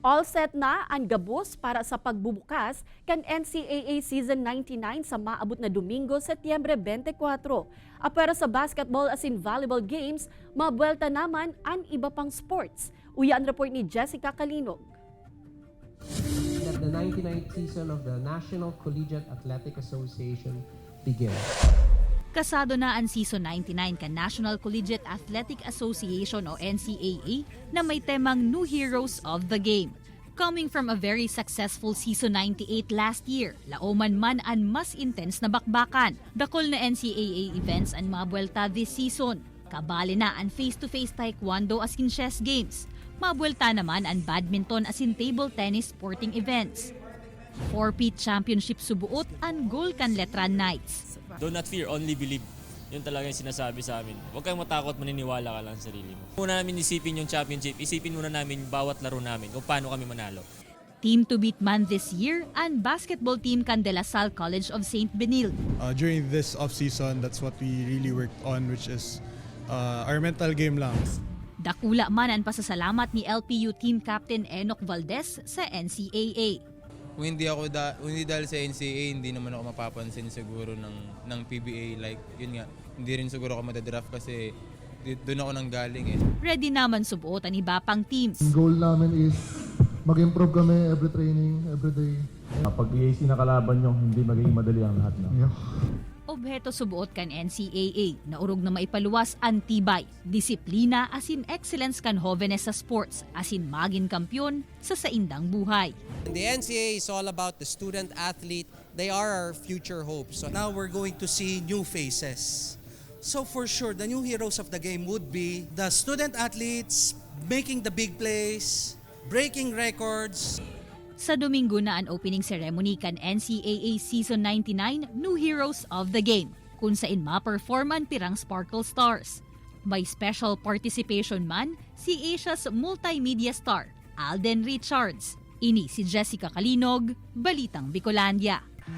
All set na ang gabos para sa pagbubukas kan NCAA Season 99 sa maabot na Dominggo, Setyembre 24. Apero sa basketball as in volleyball games, mabuelta naman ang iba pang sports. Uyan report ni Jessica Kalinog. Let the 99th season of the National Collegiate Athletic Association begin. Kasado na ang Season 99 ka National Collegiate Athletic Association o NCAA na may temang New Heroes of the Game. Coming from a very successful Season 98 last year, laoman man ang mas intense na bakbakan. Dakol na NCAA events ang mabuelta this season. Kabali na ang face-to-face taekwondo as in chess games. Mabuelta naman ang badminton as in table tennis sporting events. 4-peat championship subuot ang goal kan Letran Knights. Do not fear, only believe. Yun talaga yung sinasabi sa amin. Huwag kang matakot, maniniwala ka lang sa sarili mo. Muna namin isipin yung championship, isipin muna namin bawat laro namin kung paano kami manalo. Team to beat man this year, ang basketball team kan De La Salle College of St. Benilde. During this off-season, that's what we really worked on, which is our mental game lang. Dakula man ang pasasalamat ni LPU team captain Enoch Valdez sa NCAA. Kung hindi dahil sa NCAA, hindi naman ako mapapansin siguro ng PBA. Like, yun nga, hindi rin siguro ako madadraft kasi doon ako nanggaling eh. Ready naman subuot ang iba pang teams. Ang goal namin is mag-improve kami every training, every day. Pag EAC na kalaban nyo, hindi magiging madali ang lahat na. Yeah. Obheto subuot kan NCAA na urog na maipaluwas ang tibay, disiplina as in excellence kan Jóvenes sa sports as in maging kampyon sa saindang buhay. The NCAA is all about the student athlete. They are our future hopes. So now we're going to see new faces. So for sure, the new heroes of the game would be the student athletes making the big plays, breaking records. Sa Dominggo na ang opening ceremony kan NCAA Season 99 New Heroes of the Game, kung saan ma-perform ang pirang Sparkle Stars. By special participation man, si Asia's multimedia star, Alden Richards. Ini si Jessica Kalinog, Balitang Bicolandia.